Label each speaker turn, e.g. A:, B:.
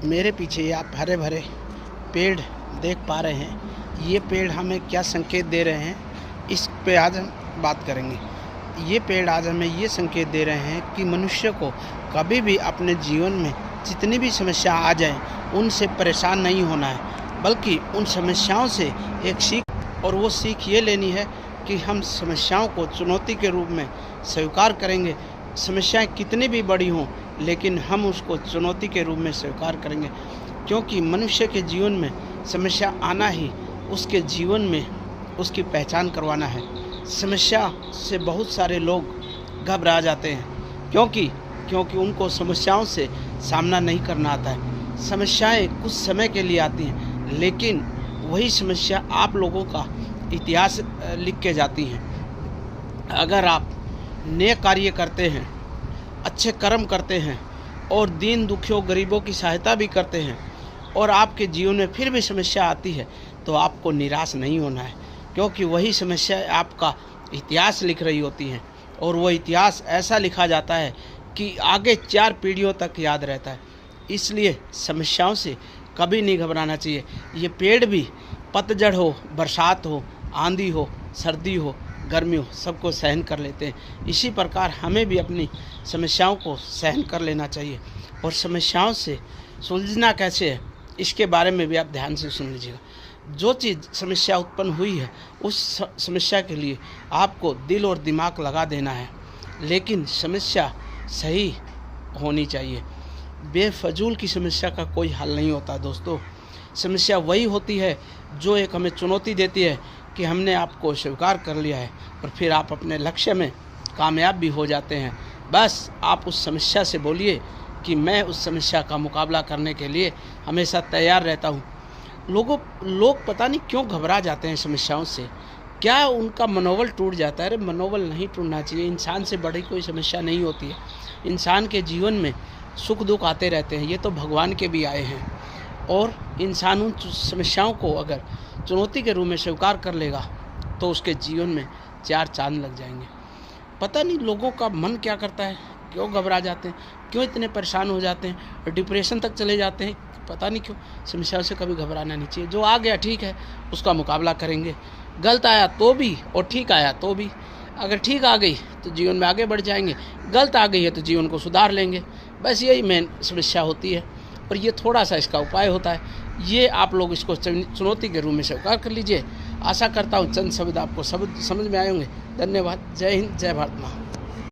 A: मेरे पीछे आप हरे भरे पेड़ देख पा रहे हैं। ये पेड़ हमें क्या संकेत दे रहे हैं, इस पे आज हम बात करेंगे। ये पेड़ आज हमें ये संकेत दे रहे हैं कि मनुष्य को कभी भी अपने जीवन में जितनी भी समस्या आ जाए उनसे परेशान नहीं होना है, बल्कि उन समस्याओं से एक सीख, और वो सीख ये लेनी है कि हम समस्याओं को चुनौती के रूप में स्वीकार करेंगे। समस्याएं कितनी भी बड़ी हों, लेकिन हम उसको चुनौती के रूप में स्वीकार करेंगे, क्योंकि मनुष्य के जीवन में समस्या आना ही उसके जीवन में उसकी पहचान करवाना है। समस्या से बहुत सारे लोग घबरा जाते हैं, क्योंकि उनको समस्याओं से सामना नहीं करना आता है। समस्याएं कुछ समय के लिए आती हैं, लेकिन वही समस्या आप लोगों का इतिहास लिख के जाती हैं। अगर आप नेक कार्य करते हैं, अच्छे कर्म करते हैं और दीन दुखियों गरीबों की सहायता भी करते हैं, और आपके जीवन में फिर भी समस्या आती है, तो आपको निराश नहीं होना है, क्योंकि वही समस्या आपका इतिहास लिख रही होती हैं। और वो इतिहास ऐसा लिखा जाता है कि आगे 4 पीढ़ियों तक याद रहता है। इसलिए समस्याओं से कभी नहीं घबराना चाहिए। ये पेड़ भी पतझड़ हो, बरसात हो, आंधी हो, सर्दी हो, गर्मी हो, सबको सहन कर लेते हैं। इसी प्रकार हमें भी अपनी समस्याओं को सहन कर लेना चाहिए। और समस्याओं से सुलझना कैसे है, इसके बारे में भी आप ध्यान से सुन लीजिएगा। जो चीज़ समस्या उत्पन्न हुई है, उस समस्या के लिए आपको दिल और दिमाग लगा देना है, लेकिन समस्या सही होनी चाहिए। बेफजूल की समस्या का कोई हल नहीं होता दोस्तों। समस्या वही होती है जो एक हमें चुनौती देती है कि हमने आपको स्वीकार कर लिया है, और फिर आप अपने लक्ष्य में कामयाब भी हो जाते हैं। बस आप उस समस्या से बोलिए कि मैं उस समस्या का मुकाबला करने के लिए हमेशा तैयार रहता हूँ। लोग पता नहीं क्यों घबरा जाते हैं समस्याओं से, क्या उनका मनोबल टूट जाता है। अरे मनोबल नहीं टूटना चाहिए। इंसान से बड़ी कोई समस्या नहीं होती है। इंसान के जीवन में सुख दुख आते रहते हैं, ये तो भगवान के भी आए हैं। और इंसान उन समस्याओं को अगर चुनौती के रूप में स्वीकार कर लेगा, तो उसके जीवन में 4 चांद लग जाएंगे। पता नहीं लोगों का मन क्या करता है, क्यों घबरा जाते हैं, क्यों इतने परेशान हो जाते हैं, डिप्रेशन तक चले जाते हैं, पता नहीं क्यों। समस्याओं से कभी घबराना नहीं चाहिए। जो आ गया ठीक है, उसका मुकाबला करेंगे। गलत आया तो भी और ठीक आया तो भी। अगर ठीक आ गई तो जीवन में आगे बढ़ जाएंगे, गलत आ गई है तो जीवन को सुधार लेंगे। बस यही मेन समस्या होती है, और ये थोड़ा सा इसका उपाय होता है। ये आप लोग इसको चुनौती के रूप में स्वीकार कर लीजिए। आशा करता हूँ चंद शब्द आपको समझ में आए होंगे। धन्यवाद। जय हिंद, जय भारत माँ।